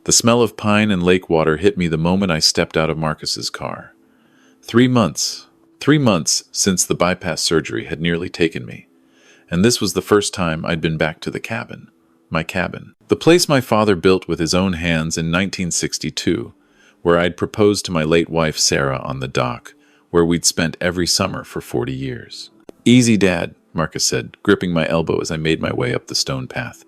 The smell of pine and lake water hit me the moment I stepped out of Marcus's car. 3 months. 3 months since the bypass surgery had nearly taken me. And this was the first time I'd been back to the cabin. My cabin. The place my father built with his own hands in 1962, where I'd proposed to my late wife Sarah on the dock, where we'd spent every summer for 40 years. "Easy, Dad," Marcus said, gripping my elbow as I made my way up the stone path.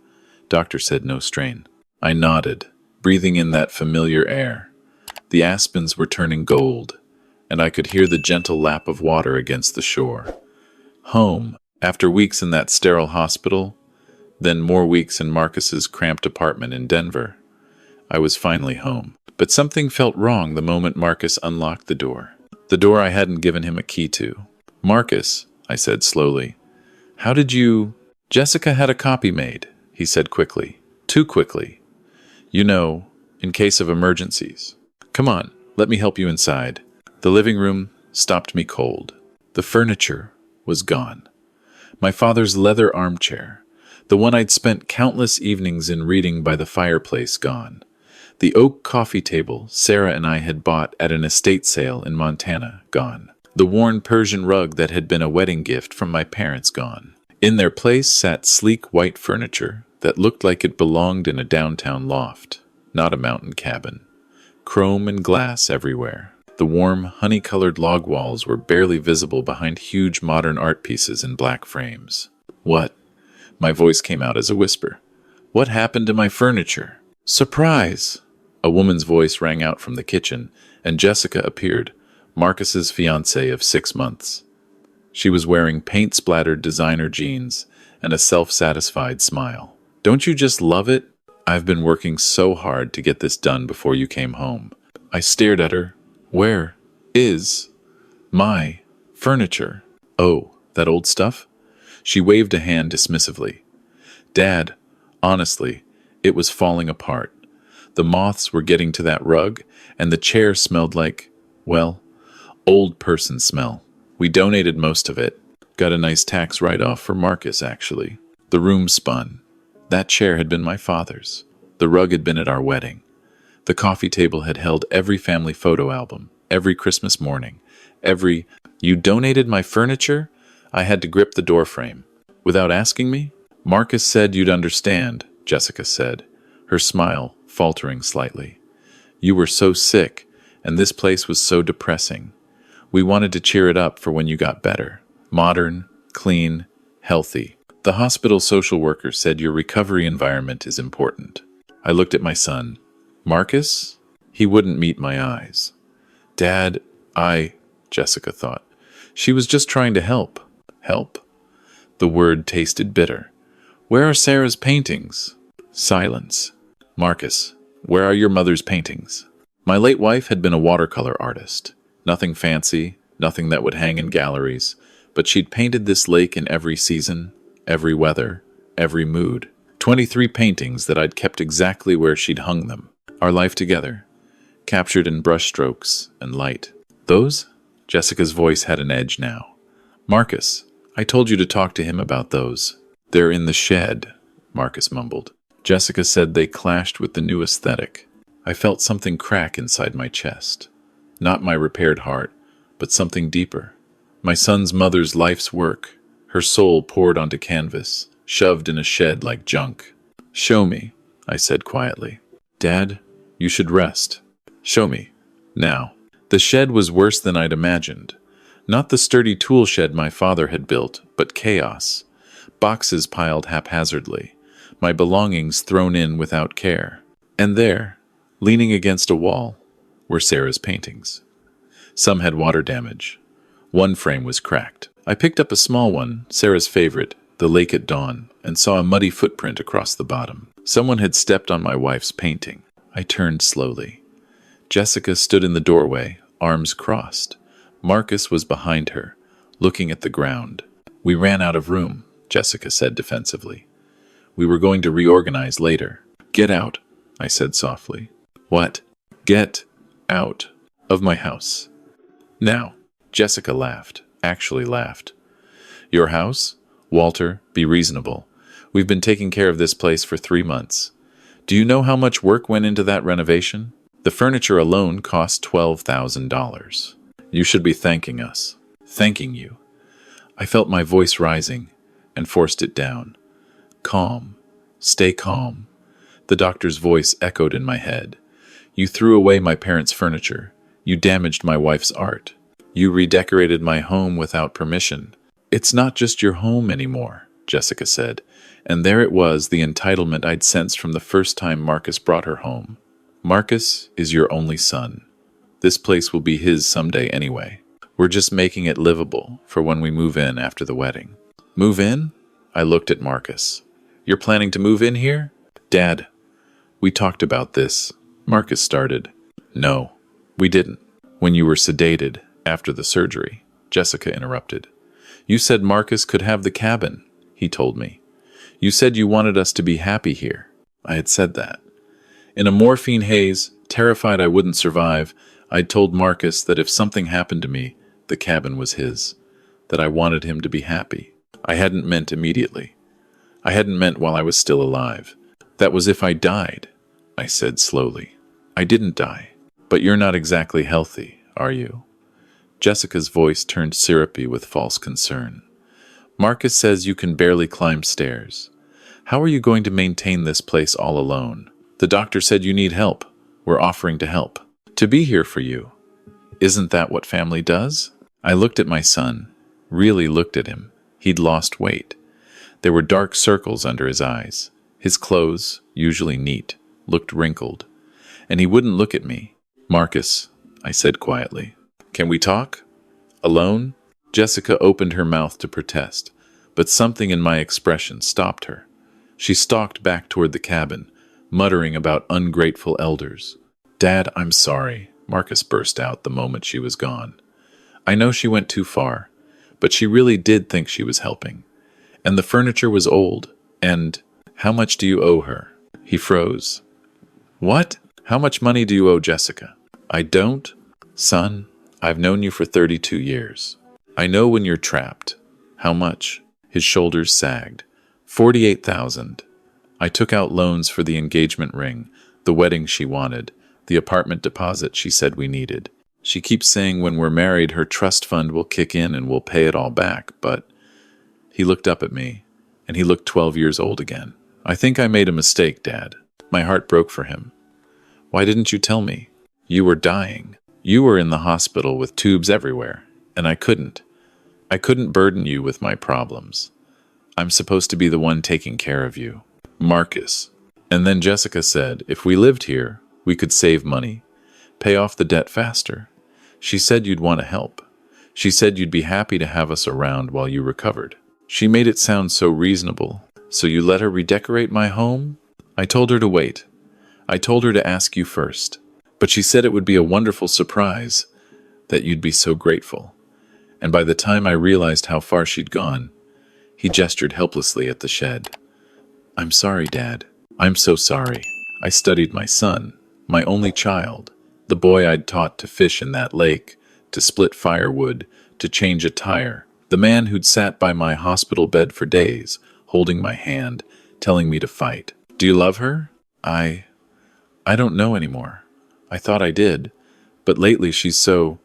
Doctor said no strain. I nodded, breathing in that familiar air. The aspens were turning gold, and I could hear the gentle lap of water against the shore. Home, after weeks in that sterile hospital, then more weeks in Marcus's cramped apartment in Denver. I was finally home. But something felt wrong the moment Marcus unlocked the door. The door I hadn't given him a key to. "Marcus," I said slowly, "how did you—" "Jessica had a copy made," he said quickly. Too quickly. "You know, in case of emergencies. Come on, let me help you inside." The living room stopped me cold. The furniture was gone. My father's leather armchair, the one I'd spent countless evenings in reading by the fireplace, gone. The oak coffee table Sarah and I had bought at an estate sale in Montana, gone. The worn Persian rug that had been a wedding gift from my parents, gone. In their place sat sleek white furniture that looked like it belonged in a downtown loft, not a mountain cabin. Chrome and glass everywhere. The warm, honey-colored log walls were barely visible behind huge modern art pieces in black frames. "What?" My voice came out as a whisper. "What happened to my furniture?" "Surprise!" A woman's voice rang out from the kitchen, and Jessica appeared, Marcus's fiancée of 6 months. She was wearing paint-splattered designer jeans and a self-satisfied smile. "Don't you just love it? I've been working so hard to get this done before you came home." I stared at her. "Where is my furniture?" "Oh, that old stuff?" She waved a hand dismissively. "Dad, honestly, it was falling apart. The moths were getting to that rug, and the chair smelled like, well, old person smell. We donated most of it. Got a nice tax write-off for Marcus, actually." The room spun. That chair had been my father's. The rug had been at our wedding. The coffee table had held every family photo album, every Christmas morning, every— "You donated my furniture?" I had to grip the doorframe. "Without asking me?" "Marcus said you'd understand," Jessica said, her smile faltering slightly. "You were so sick, and this place was so depressing. We wanted to cheer it up for when you got better. Modern, clean, healthy. The hospital social worker said your recovery environment is important." I looked at my son. "Marcus?" He wouldn't meet my eyes. "Dad, Jessica thought. She was just trying to help." "Help?" The word tasted bitter. "Where are Sarah's paintings?" Silence. "Marcus, where are your mother's paintings?" My late wife had been a watercolor artist. Nothing fancy, nothing that would hang in galleries, but she'd painted this lake in every season, every weather, every mood. 23 paintings that I'd kept exactly where she'd hung them. Our life together, captured in brushstrokes and light. "Those?" Jessica's voice had an edge now. "Marcus, I told you to talk to him about those." "They're in the shed," Marcus mumbled. Jessica said they clashed with the new aesthetic. I felt something crack inside my chest. Not my repaired heart, but something deeper. My son's mother's life's work, her soul poured onto canvas, shoved in a shed like junk. "Show me," I said quietly. "Dad, you should rest." "Show me. Now." The shed was worse than I'd imagined. Not the sturdy tool shed my father had built, but chaos. Boxes piled haphazardly, my belongings thrown in without care. And there, leaning against a wall, were Sarah's paintings. Some had water damage. One frame was cracked. I picked up a small one, Sarah's favorite, The Lake at Dawn, and saw a muddy footprint across the bottom. Someone had stepped on my wife's painting. I turned slowly. Jessica stood in the doorway, arms crossed. Marcus was behind her, looking at the ground. "We ran out of room," Jessica said defensively. "We were going to reorganize later." "Get out," I said softly. "What?" "Get out of my house. Now." Jessica laughed, actually laughed. "Your house? Walter, be reasonable. We've been taking care of this place for 3 months. Do you know how much work went into that renovation? The furniture alone cost $12,000. You should be thanking us. Thanking you. I felt my voice rising and forced it down. Calm. Stay calm. The doctor's voice echoed in my head. You threw away my parents' furniture. You damaged my wife's art. You redecorated my home without permission. It's not just your home anymore, Jessica said. And there it was, the entitlement I'd sensed from the first time Marcus brought her home. Marcus is your only son. This place will be his someday anyway. We're just making it livable for when we move in after the wedding. Move in? I looked at Marcus. You're planning to move in here? Dad, we talked about this. Marcus started. No, we didn't. When you were sedated after the surgery, Jessica interrupted. You said Marcus could have the cabin, he told me. You said you wanted us to be happy here. I had said that. In a morphine haze, terrified I wouldn't survive, I'd told Marcus that if something happened to me, the cabin was his, that I wanted him to be happy. I hadn't meant immediately. I hadn't meant while I was still alive. That was if I died, I said slowly. I didn't die. But you're not exactly healthy, are you? Jessica's voice turned syrupy with false concern. Marcus says you can barely climb stairs. How are you going to maintain this place all alone? The doctor said you need help. We're offering to help. To be here for you. Isn't that what family does? I looked at my son, really looked at him. He'd lost weight. There were dark circles under his eyes. His clothes, usually neat, looked wrinkled. And he wouldn't look at me. Marcus, I said quietly. Can we talk? Alone? Jessica opened her mouth to protest, but something in my expression stopped her. She stalked back toward the cabin, muttering about ungrateful elders. Dad, I'm sorry, Marcus burst out the moment she was gone. I know she went too far, but she really did think she was helping. And the furniture was old, and how much do you owe her? He froze. What? How much money do you owe Jessica? I don't. Son, I've known you for 32 years. I know when you're trapped. How much? His shoulders sagged. 48,000. I took out loans for the engagement ring, the wedding she wanted, the apartment deposit she said we needed. She keeps saying when we're married her trust fund will kick in and we'll pay it all back, but... He looked up at me, and he looked 12 years old again. I think I made a mistake, Dad. My heart broke for him. Why didn't you tell me? You were dying. You were in the hospital with tubes everywhere, and I couldn't. I couldn't burden you with my problems. I'm supposed to be the one taking care of you. Marcus. And then Jessica said, if we lived here, we could save money, pay off the debt faster. She said you'd want to help. She said you'd be happy to have us around while you recovered. She made it sound so reasonable. So you let her redecorate my home? I told her to wait. I told her to ask you first. But she said it would be a wonderful surprise, that you'd be so grateful. And by the time I realized how far she'd gone, he gestured helplessly at the shed. I'm sorry, Dad. I'm so sorry. I studied my son, my only child, the boy I'd taught to fish in that lake, to split firewood, to change a tire, the man who'd sat by my hospital bed for days, holding my hand, telling me to fight. Do you love her? I don't know anymore. I thought I did, but lately she's so...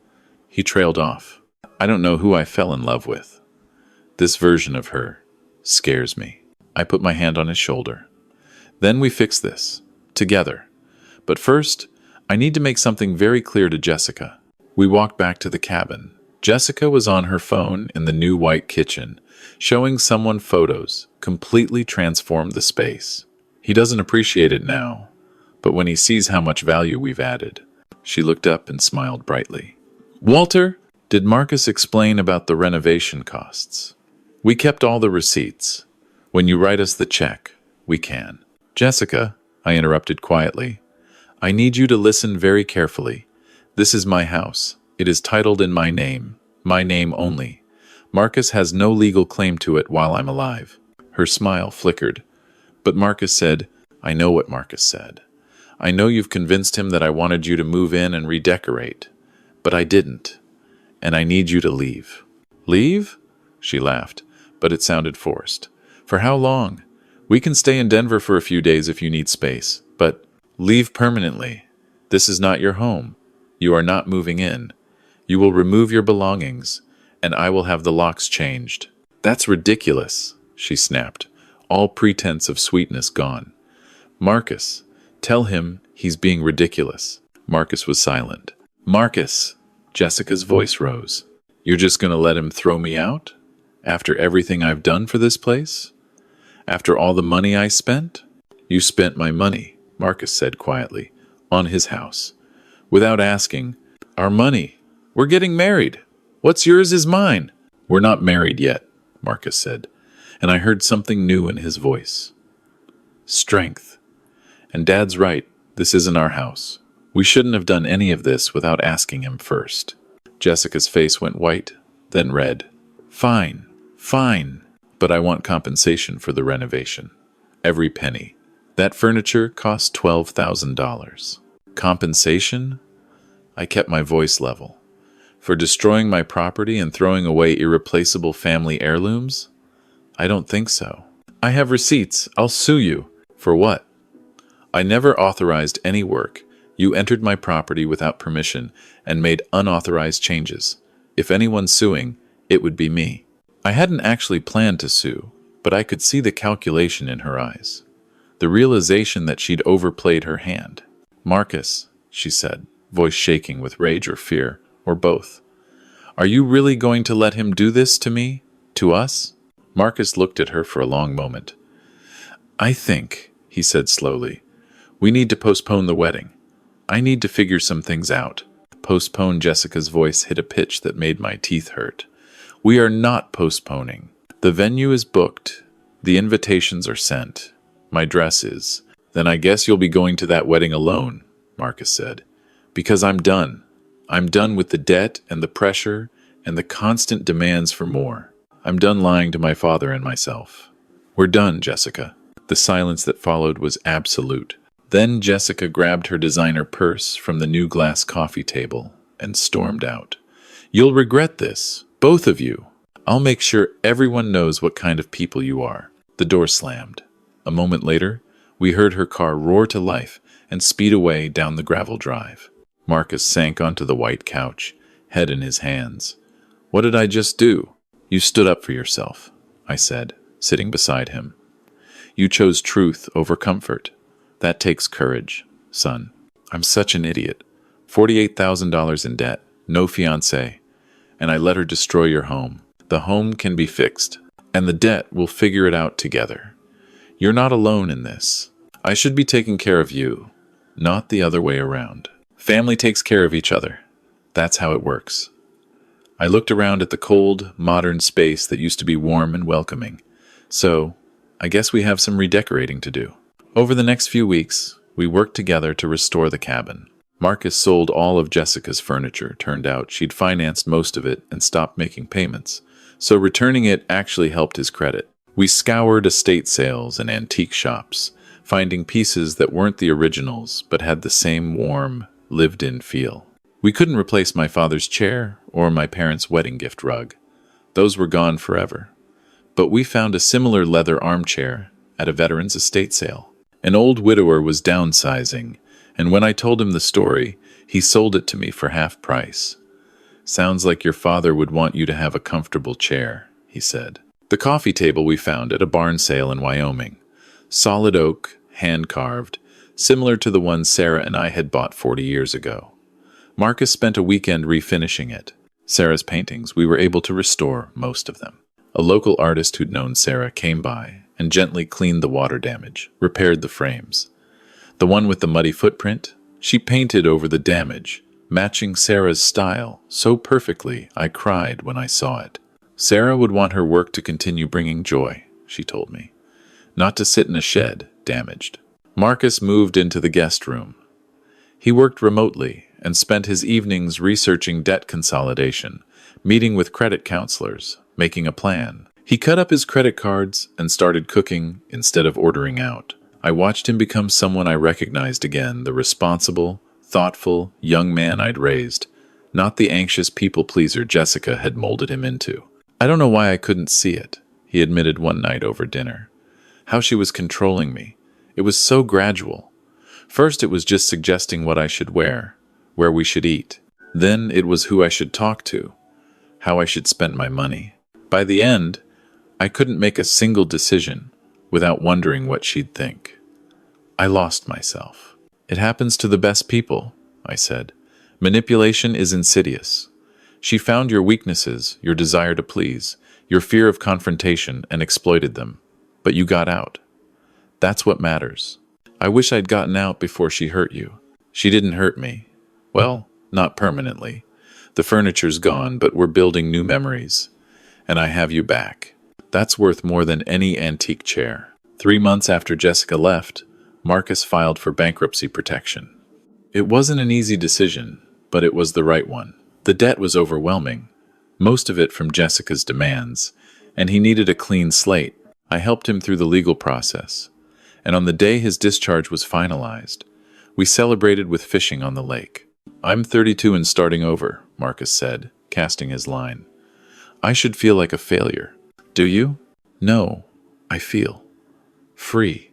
He trailed off. I don't know who I fell in love with. This version of her scares me. I put my hand on his shoulder. Then we fix this, together. But first, I need to make something very clear to Jessica. We walked back to the cabin. Jessica was on her phone in the new white kitchen, showing someone photos, completely transformed the space. He doesn't appreciate it now, but when he sees how much value we've added. She looked up and smiled brightly. Walter, did Marcus explain about the renovation costs? We kept all the receipts. When you write us the check, we can. Jessica, I interrupted quietly, I need you to listen very carefully. This is my house. It is titled in my name only. Marcus has no legal claim to it while I'm alive. Her smile flickered. But Marcus said, I know what Marcus said. I know you've convinced him that I wanted you to move in and redecorate. But I didn't. And I need you to leave. Leave? She laughed, but it sounded forced. For how long? We can stay in Denver for a few days if you need space, Leave permanently. This is not your home. You are not moving in. You will remove your belongings, and I will have the locks changed." "That's ridiculous," she snapped, all pretense of sweetness gone. "Marcus, tell him he's being ridiculous." Marcus was silent. "Marcus," Jessica's voice rose. "You're just going to let him throw me out? After everything I've done for this place? After all the money I spent?" "You spent my money," Marcus said quietly, "on his house. Without asking. Our money. We're getting married. What's yours is mine." "We're not married yet," Marcus said, and I heard something new in his voice. Strength. "And Dad's right. This isn't our house. We shouldn't have done any of this without asking him first." Jessica's face went white, then red. "Fine, fine, but I want compensation for the renovation. Every penny. That furniture cost $12,000. Compensation?" I kept my voice level. "For destroying my property and throwing away irreplaceable family heirlooms? I don't think so. I have receipts. I'll sue you." "For what?" "I never authorized any work. You entered my property without permission and made unauthorized changes. If anyone's suing, it would be me." I hadn't actually planned to sue, but I could see the calculation in her eyes. The realization that she'd overplayed her hand. "Marcus," she said, voice shaking with rage or fear, or both. "Are you really going to let him do this to me? To us?" Marcus looked at her for a long moment. "I think," he said slowly, "we need to postpone the wedding. I need to figure some things out." "Postpone." Jessica's voice hit a pitch that made my teeth hurt. "We are not postponing. The venue is booked. The invitations are sent. My dress is." "Then I guess you'll be going to that wedding alone," Marcus said. "Because I'm done. I'm done with the debt and the pressure and the constant demands for more. I'm done lying to my father and myself." "We're done, Jessica." The silence that followed was absolute. Then Jessica grabbed her designer purse from the new glass coffee table and stormed out. "You'll regret this, both of you. I'll make sure everyone knows what kind of people you are." The door slammed. A moment later, we heard her car roar to life and speed away down the gravel drive. Marcus sank onto the white couch, head in his hands. "What did I just do?" "You stood up for yourself," I said, sitting beside him. "You chose truth over comfort. That takes courage, son." "I'm such an idiot. $48,000 in debt, no fiancée, and I let her destroy your home. The home can be fixed, and the debt, we'll figure it out together. You're not alone in this. I should be taking care of you, not the other way around. Family takes care of each other. That's how it works." I looked around at the cold, modern space that used to be warm and welcoming. So, I guess we have some redecorating to do. Over the next few weeks, we worked together to restore the cabin. Marcus sold all of Jessica's furniture. Turned out she'd financed most of it and stopped making payments, so returning it actually helped his credit. We scoured estate sales and antique shops, finding pieces that weren't the originals but had the same warm, lived-in feel. We couldn't replace my father's chair or my parents' wedding gift rug. Those were gone forever. But we found a similar leather armchair at a veteran's estate sale. An old widower was downsizing, and when I told him the story, he sold it to me for half price. "Sounds like your father would want you to have a comfortable chair," he said. The coffee table we found at a barn sale in Wyoming. Solid oak, hand-carved, similar to the one Sarah and I had bought 40 years ago. Marcus spent a weekend refinishing it. Sarah's paintings, we were able to restore most of them. A local artist who'd known Sarah came by and gently cleaned the water damage, repaired the frames. The one with the muddy footprint, she painted over the damage, matching Sarah's style so perfectly I cried when I saw it. Sarah would want her work to continue bringing joy, she told me, not to sit in a shed, damaged. Marcus moved into the guest room. He worked remotely and spent his evenings researching debt consolidation, meeting with credit counselors, making a plan. He cut up his credit cards and started cooking instead of ordering out. I watched him become someone I recognized again, the responsible, thoughtful young man I'd raised, not the anxious people-pleaser Jessica had molded him into. "I don't know why I couldn't see it," he admitted one night over dinner. "How she was controlling me. It was so gradual. First, it was just suggesting what I should wear, where we should eat. Then it was who I should talk to, how I should spend my money. By the end, I couldn't make a single decision without wondering what she'd think. I lost myself. It happens to the best people, I said. Manipulation is insidious. She found your weaknesses, your desire to please, your fear of confrontation, and exploited them. But you got out. That's what matters. I wish I'd gotten out before she hurt you. She didn't hurt me. Well, not permanently. The furniture's gone, but we're building new memories. And I have you back. That's worth more than any antique chair. 3 months after Jessica left, Marcus filed for bankruptcy protection. It wasn't an easy decision, but it was the right one. The debt was overwhelming, most of it from Jessica's demands, and he needed a clean slate. I helped him through the legal process, and on the day his discharge was finalized, we celebrated with fishing on the lake. "I'm 32 and starting over," Marcus said, casting his line. "I should feel like a failure." "Do you?" "No, I feel free.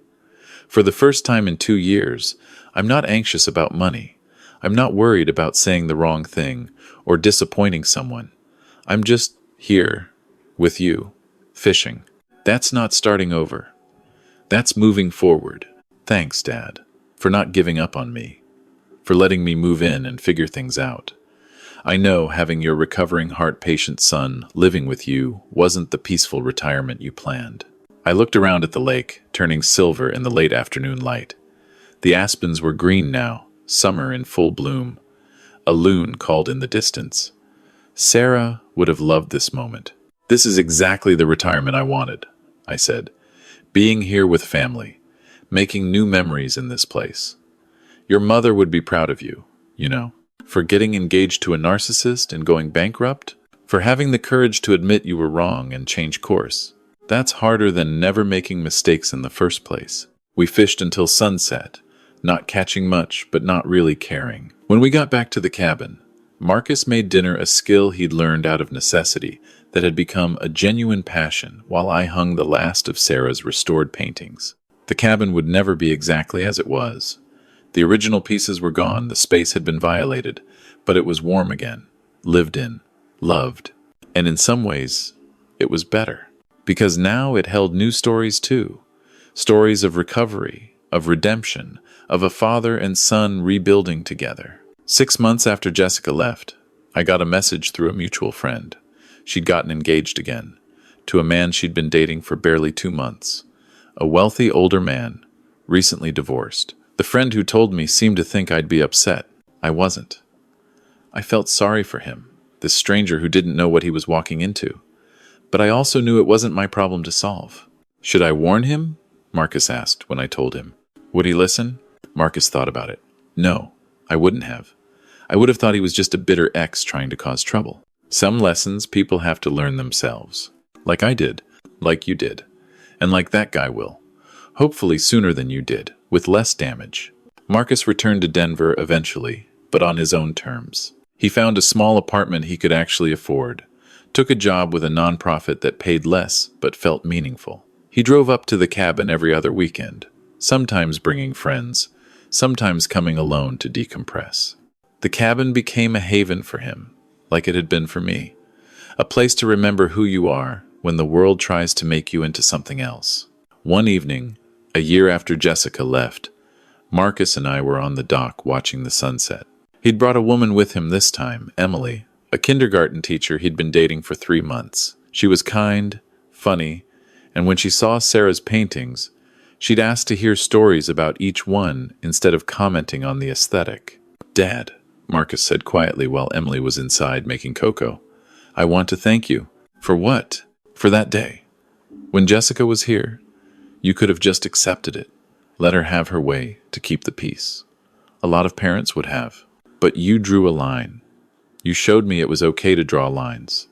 For the first time in 2 years, I'm not anxious about money. I'm not worried about saying the wrong thing or disappointing someone. I'm just here, with you, fishing. That's not starting over. That's moving forward. Thanks, Dad, for not giving up on me, for letting me move in and figure things out. I know having your recovering heart-patient son living with you wasn't the peaceful retirement you planned." I looked around at the lake, turning silver in the late afternoon light. The aspens were green now, summer in full bloom. A loon called in the distance. Sarah would have loved this moment. "This is exactly the retirement I wanted," I said. "Being here with family, making new memories in this place. Your mother would be proud of you, you know, for getting engaged to a narcissist and going bankrupt, for having the courage to admit you were wrong and change course. That's harder than never making mistakes in the first place." We fished until sunset, not catching much, but not really caring. When we got back to the cabin, Marcus made dinner a skill he'd learned out of necessity that had become a genuine passion while I hung the last of Sarah's restored paintings. The cabin would never be exactly as it was. The original pieces were gone, the space had been violated, but it was warm again, lived in, loved, and in some ways, it was better. Because now it held new stories too. Stories of recovery, of redemption, of a father and son rebuilding together. 6 months after Jessica left, I got a message through a mutual friend. She'd gotten engaged again, to a man she'd been dating for barely 2 months. A wealthy older man, recently divorced. The friend who told me seemed to think I'd be upset. I wasn't. I felt sorry for him, this stranger who didn't know what he was walking into. But I also knew it wasn't my problem to solve. "Should I warn him?" Marcus asked when I told him. Would he listen? Marcus thought about it. No, I wouldn't have. I would have thought he was just a bitter ex trying to cause trouble. Some lessons people have to learn themselves. Like I did, like you did, and like that guy will. Hopefully sooner than you did, with less damage. Marcus returned to Denver eventually, but on his own terms. He found a small apartment he could actually afford. Took a job with a nonprofit that paid less but felt meaningful. He drove up to the cabin every other weekend, sometimes bringing friends, sometimes coming alone to decompress. The cabin became a haven for him, like it had been for me. A place to remember who you are when the world tries to make you into something else. One evening, a year after Jessica left, Marcus and I were on the dock watching the sunset. He'd brought a woman with him this time, Emily, a kindergarten teacher he'd been dating for 3 months. She was kind, funny, and when she saw Sarah's paintings, she'd ask to hear stories about each one instead of commenting on the aesthetic. "Dad," Marcus said quietly while Emily was inside making cocoa, "I want to thank you." "For what?" "For that day. When Jessica was here, you could have just accepted it, let her have her way to keep the peace. A lot of parents would have. But you drew a line. You showed me it was okay to draw lines.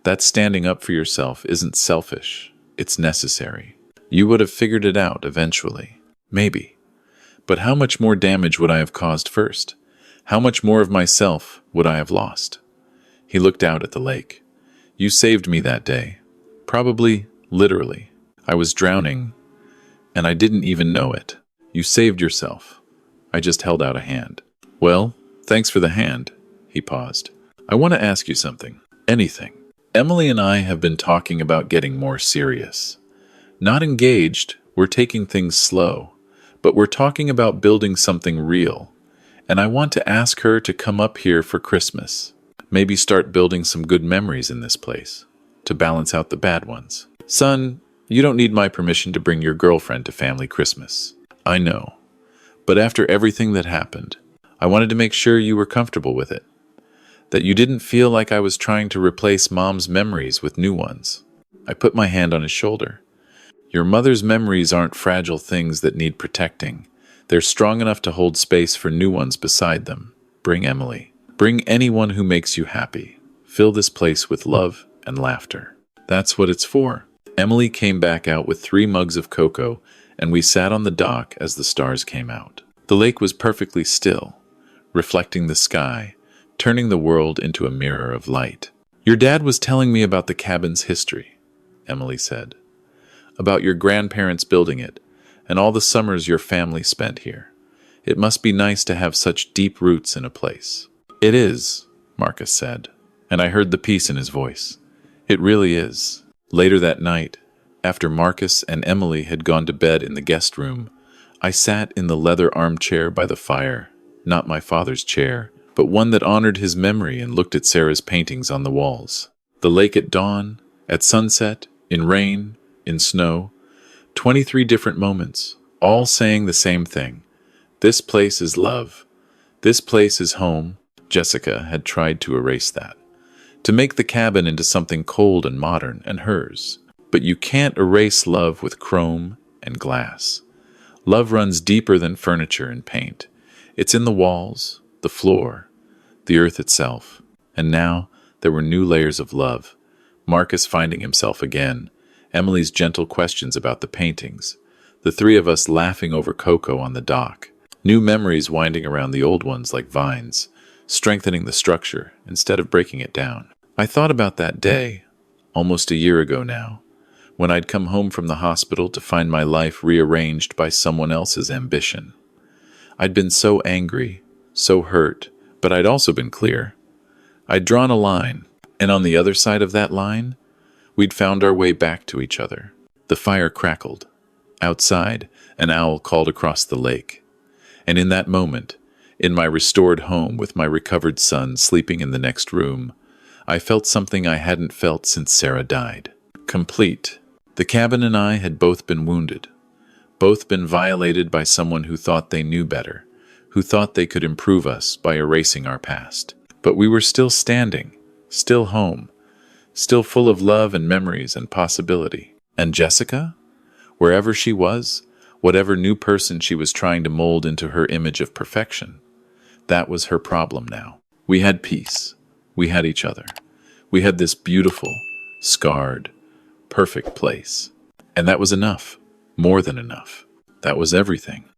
That standing up for yourself isn't selfish. It's necessary. You would have figured it out eventually. Maybe. But how much more damage would I have caused first? How much more of myself would I have lost?" He looked out at the lake. "You saved me that day. Probably, literally. I was drowning, and I didn't even know it. You saved yourself. I just held out a hand. Well, thanks for the hand. He paused. I want to ask you something. Anything. Emily and I have been talking about getting more serious. Not engaged, we're taking things slow, but we're talking about building something real. And I want to ask her to come up here for Christmas. Maybe start building some good memories in this place, to balance out the bad ones. Son, you don't need my permission to bring your girlfriend to family Christmas. I know. But after everything that happened, I wanted to make sure you were comfortable with it. That you didn't feel like I was trying to replace Mom's memories with new ones. I put my hand on his shoulder. Your mother's memories aren't fragile things that need protecting. They're strong enough to hold space for new ones beside them. Bring Emily. Bring anyone who makes you happy. Fill this place with love and laughter. That's what it's for. Emily came back out with 3 mugs of cocoa, and we sat on the dock as the stars came out. The lake was perfectly still, reflecting the sky, turning the world into a mirror of light. Your dad was telling me about the cabin's history, Emily said. About your grandparents building it, and all the summers your family spent here. It must be nice to have such deep roots in a place. It is, Marcus said, and I heard the peace in his voice. It really is. Later that night, after Marcus and Emily had gone to bed in the guest room, I sat in the leather armchair by the fire, not my father's chair, but one that honored his memory, and looked at Sarah's paintings on the walls. The lake at dawn, at sunset, in rain, in snow, 23 different moments, all saying the same thing. This place is love. This place is home. Jessica had tried to erase that, to make the cabin into something cold and modern and hers. But you can't erase love with chrome and glass. Love runs deeper than furniture and paint. It's in the walls, the floor, the earth itself. And now there were new layers of love. Marcus finding himself again, Emily's gentle questions about the paintings, the 3 of us laughing over Coco on the dock, new memories winding around the old ones like vines, strengthening the structure instead of breaking it down. I thought about that day, almost a year ago now, when I'd come home from the hospital to find my life rearranged by someone else's ambition. I'd been so angry, so hurt, but I'd also been clear. I'd drawn a line, and on the other side of that line, we'd found our way back to each other. The fire crackled. Outside, an owl called across the lake. And in that moment, in my restored home with my recovered son sleeping in the next room, I felt something I hadn't felt since Sarah died. Complete. The cabin and I had both been wounded, both been violated by someone who thought they knew better, who thought they could improve us by erasing our past. But we were still standing, still home, still full of love and memories and possibility. And Jessica? Wherever she was, whatever new person she was trying to mold into her image of perfection, that was her problem now. We had peace. We had each other. We had this beautiful, scarred, perfect place. And that was enough. More than enough. That was everything.